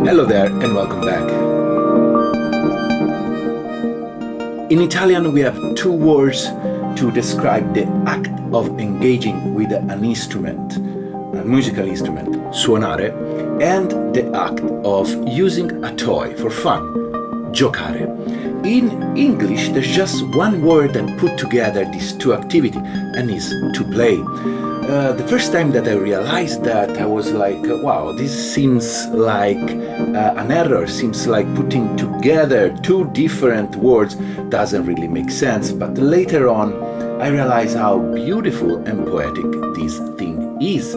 Hello there and welcome back. In Italian we have two words to describe the act of engaging with an instrument, a musical instrument, suonare, and the act of using a toy for fun, giocare. In English there's just one word that put together these two activities, and is to play. The first time that I realized that, I was like, wow, this seems like an error, seems like putting together two different words doesn't really make sense. But later on, I realized how beautiful and poetic this thing is.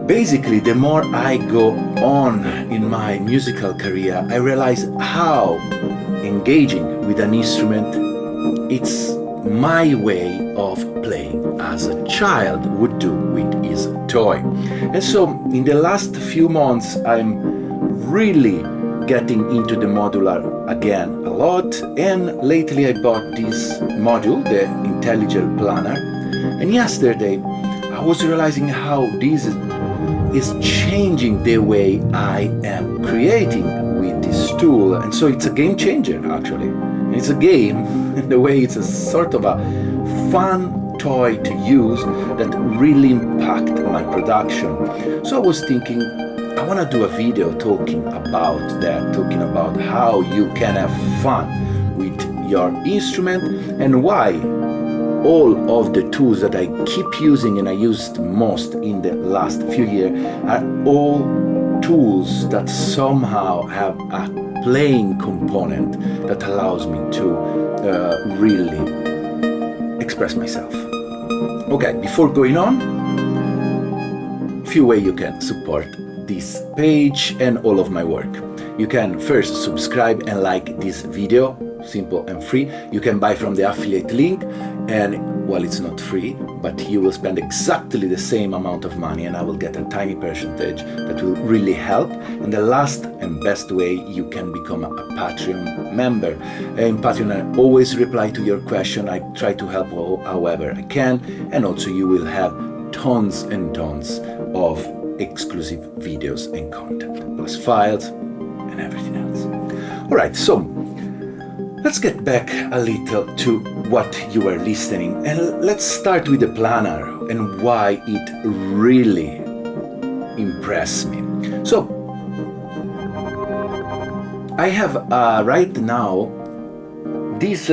Basically, the more I go on in my musical career, I realize how engaging with an instrument, it's my way of playing as a child would do with his toy. And so in the last few months I'm really getting into the modular again a lot, and lately I bought this module, the intelligent planner, and yesterday I was realizing how this is changing the way I am creating with this tool. And so it's a game changer actually. It's a game in the way it's a sort of a fun toy to use that really impact my production. So I was thinking, I want to do a video talking about that, talking about how you can have fun with your instrument and why all of the tools that I keep using and I used most in the last few years are all tools that somehow have a playing component that allows me to really express myself. Okay, before going on, few ways you can support this page and all of my work. You can first subscribe and like this video, simple and free. You can buy from the affiliate link, and well, it's not free, but you will spend exactly the same amount of money and I will get a tiny percentage that will really help. And the last and best way, you can become a Patreon member. In Patreon I always reply to your question, I try to help however I can, and also you will have tons and tons of exclusive videos and content, plus files and everything else. Alright, so let's get back a little to what you were listening, and let's start with the planner and why it really impressed me. So I have right now this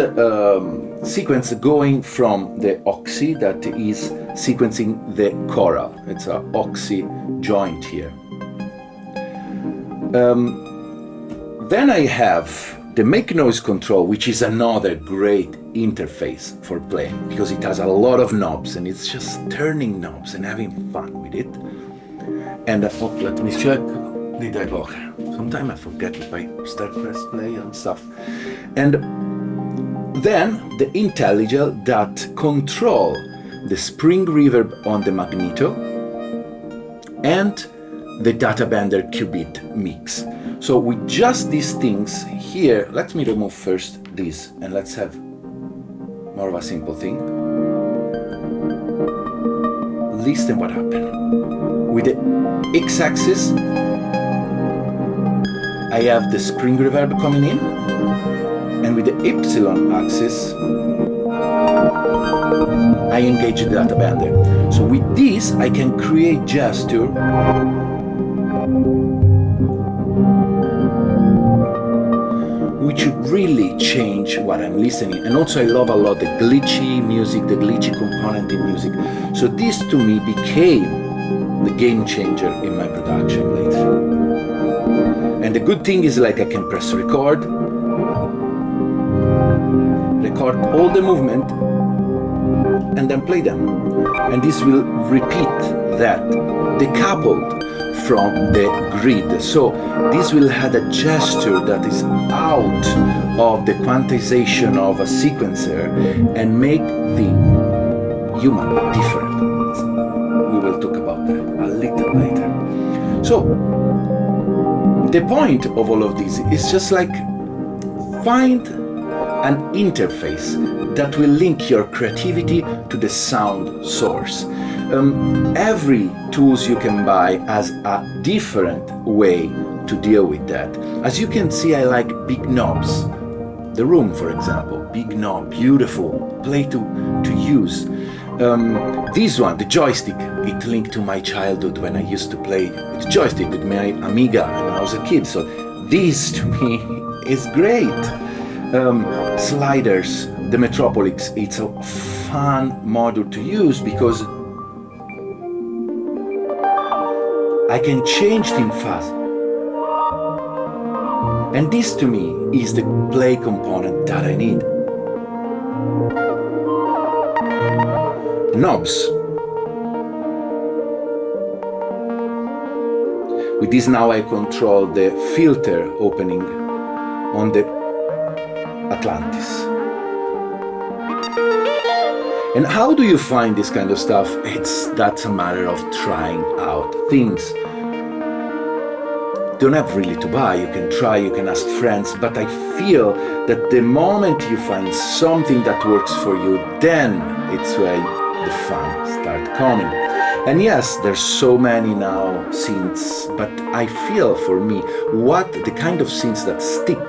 sequence going from the oxy that is sequencing the choral. It's a oxy joint here. Then I have the make noise control, which is another great interface for playing because it has a lot of knobs and it's just turning knobs and having fun with it. And let me check. Did I go? Sometimes I forget if I start press play and stuff. And then the intelligent that control the spring reverb on the magneto and the data bender qubit mix. So with just these things here, let me remove first this and let's have more of a simple thing. Listen what happened. With the x-axis, I have the spring reverb coming in, and with the y-axis, I engage the data bender. So with this, I can create gesture which really change what I'm listening. And also I love a lot the glitchy music, the glitchy component in music. So this to me became the game changer in my production later. good thing is like I can press record all the movement, and then play them. And this will repeat that decoupled from the grid. So this will have a gesture that is out of the quantization of a sequencer and make things human, different. We will talk about that a little later. So the point of all of this is just like find an interface that will link your creativity to the sound source. Every tools you can buy has a different way to deal with that. As you can see, I like big knobs. The Room, for example, big knob, beautiful, play to use. This one, the joystick, it linked to my childhood when I used to play with joystick with my Amiga when I was a kid. So this to me is great. Sliders, the Metropolis, it's a fun module to use because I can change things fast. And this to me is the play component that I need. Knobs. With this now I control the filter opening on the Atlantis. And how do you find this kind of stuff? That's a matter of trying out things. Don't have really to buy, you can try, you can ask friends, but I feel that the moment you find something that works for you, then it's where the fun start coming. And yes, there's so many now synths, but I feel for me, the kind of synths that stick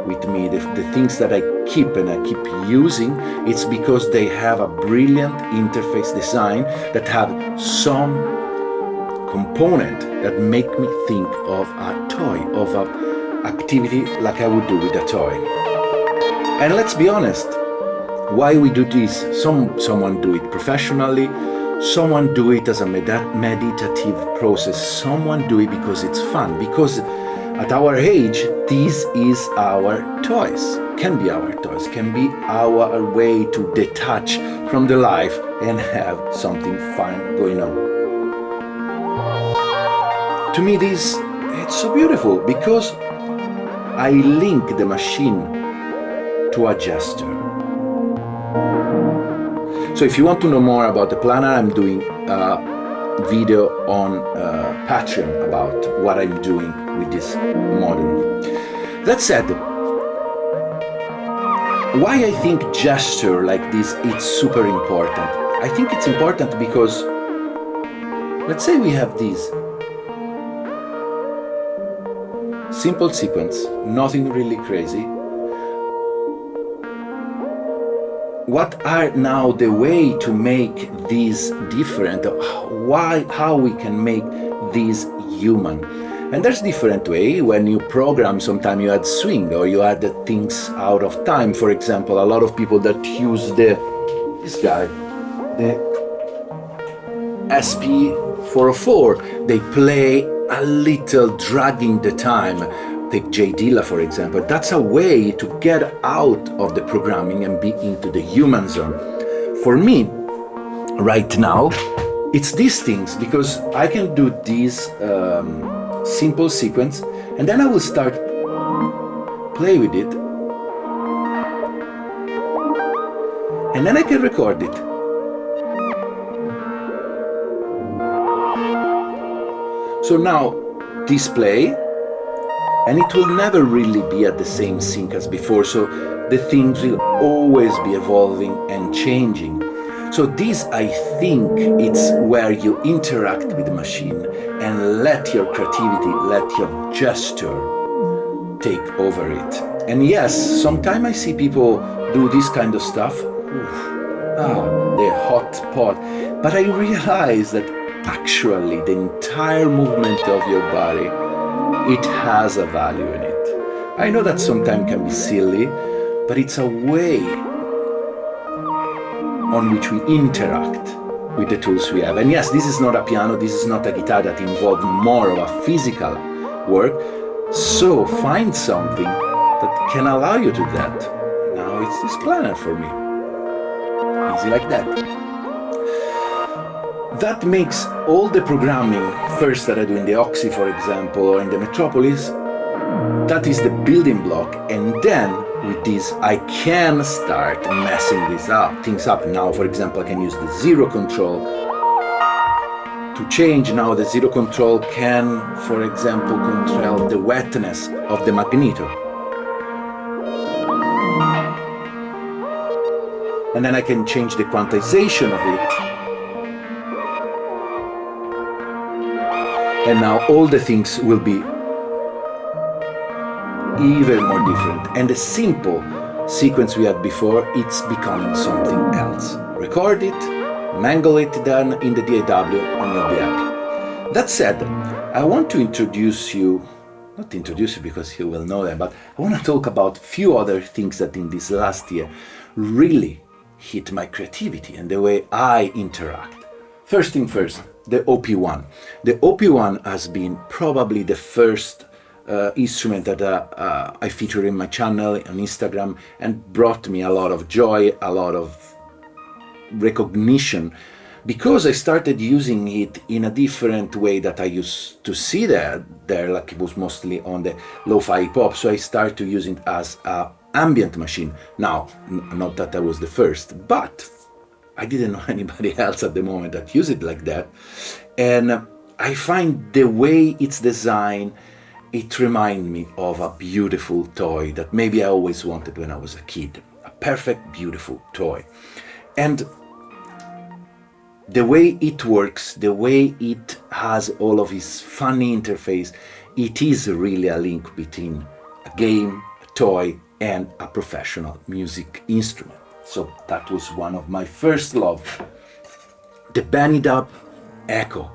with me, the things that I keep and I keep using, it's because they have a brilliant interface design that have some component that make me think of a toy, of an activity like I would do with a toy. And let's be honest, why we do this? Someone do it professionally, someone do it as a meditative process, someone do it because it's fun, because at our age, this is our toys, can be our toys, can be our way to detach from the life and have something fun going on. To me, it's so beautiful because I link the machine to a gesture. So if you want to know more about the planner, I'm doing a video on Patreon about what I'm doing with this model. That said, why I think gesture like this is super important? I think it's important because, let's say we have this simple sequence, nothing really crazy. What are now the way to make these different? How we can make these human? And there's different way. When you program, sometimes you add swing or you add things out of time. For example, a lot of people that use the SP404, they play a little dragging the time. Take J. Dilla, for example. That's a way to get out of the programming and be into the human zone. For me, right now, it's these things, because I can do this simple sequence, and then I will start play with it, and then I can record it. So now display, and it will never really be at the same sync as before, so the things will always be evolving and changing. So this, I think, it's where you interact with the machine and let your creativity, let your gesture take over it. And yes, sometimes I see people do this kind of stuff, the hot pot, but I realize that actually the entire movement of your body, it has a value in it. I know that sometimes can be silly, but it's a way on which we interact with the tools we have. And yes, this is not a piano, this is not a guitar that involves more of a physical work, So find something that can allow you to that. Now it's this planner for me. Easy like that. That makes all the programming, first that I do in the Oxy, for example, or in the Metropolis, that is the building block, and then with this I can start messing things up. Now, for example, I can use the zero control to change. Now the zero control can, for example, control the wetness of the magneto. And then I can change the quantization of it. And now all the things will be even more different. And the simple sequence we had before, it's becoming something else. Record it, mangle it down in the DAW, and you'll be happy. That said, I want to introduce you, not introduce you because you will know them, but I want to talk about a few other things that in this last year really hit my creativity and the way I interact. First thing first, the OP1. The OP1 has been probably the first instrument that I feature in my channel on Instagram and brought me a lot of joy, a lot of recognition, because I started using it in a different way that I used to see there, like it was mostly on the lo-fi hip-hop, so I started to use it as an ambient machine. Now, not that I was the first, but I didn't know anybody else at the moment that used it like that, and I find the way it's designed, it reminds me of a beautiful toy that maybe I always wanted when I was a kid. A perfect, beautiful toy. And the way it works, the way it has all of its funny interface, it is really a link between a game, a toy, and a professional music instrument. So that was one of my first love. The Benidub Echo.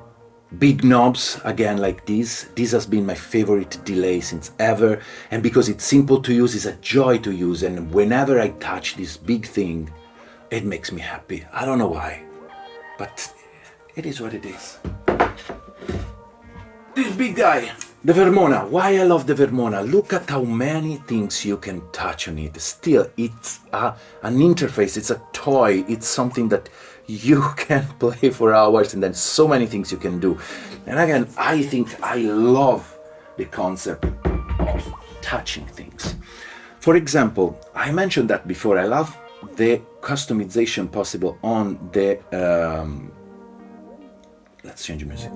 Big knobs, again like this. This has been my favorite delay since ever, and because it's simple to use, it's a joy to use, and whenever I touch this big thing, it makes me happy. I don't know why, but it is what it is. This big guy, the Vermona. Why I love the Vermona? Look at how many things you can touch on it. Still, it's an interface, it's a toy, it's something that you can play for hours, and then so many things you can do. And again, I think I love the concept of touching things. For example, I mentioned that before, I love the customization possible on the let's change music.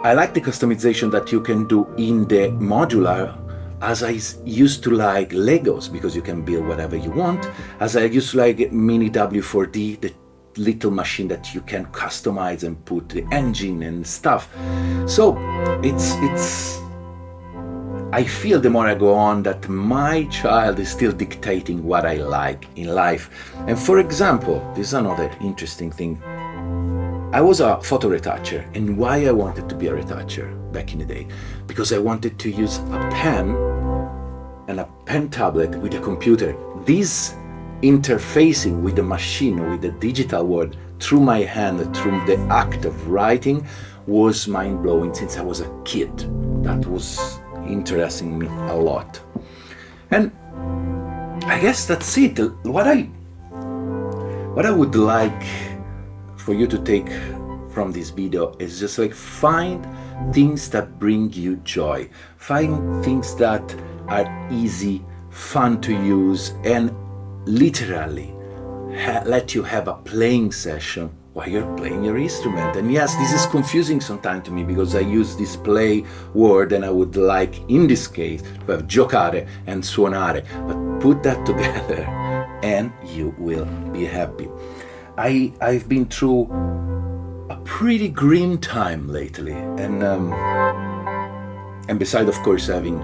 I like the customization that you can do in the modular, as I used to like Legos, because you can build whatever you want, as I used to like Mini W4D, the little machine that you can customize and put the engine and stuff. So it's I feel the more I go on that my child is still dictating what I like in life. And for example, this is another interesting thing. I was a photo retoucher, and why I wanted to be a retoucher back in the day? Because I wanted to use a pen and a pen tablet with a computer. This interfacing with the machine, with the digital world, through my hand, through the act of writing, was mind-blowing since I was a kid. That was interesting me a lot. And I guess that's it. What I would like for you to take from this video is just like find things that bring you joy, find things that are easy, fun to use, and literally let you have a playing session while you're playing your instrument. And yes, this is confusing sometimes to me because I use this play word, and I would like in this case to have giocare and suonare, but put that together and you will be happy. I've been through a pretty grim time lately, and beside of course having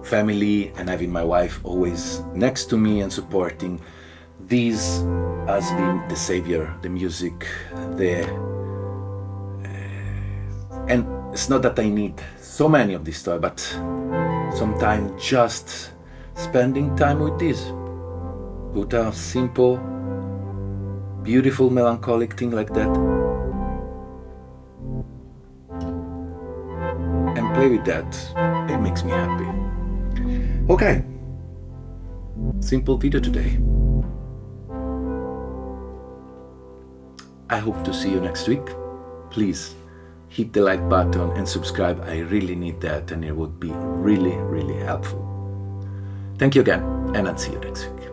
family and having my wife always next to me and supporting, this has been the savior, the music, and it's not that I need so many of this stuff, but sometimes just spending time with this, put a simple, beautiful, melancholic thing like that. and play with that. It makes me happy. Okay, simple video today. I hope to see you next week. Please hit the like button and subscribe. I really need that, and it would be really, really helpful. Thank you again, and I'll see you next week.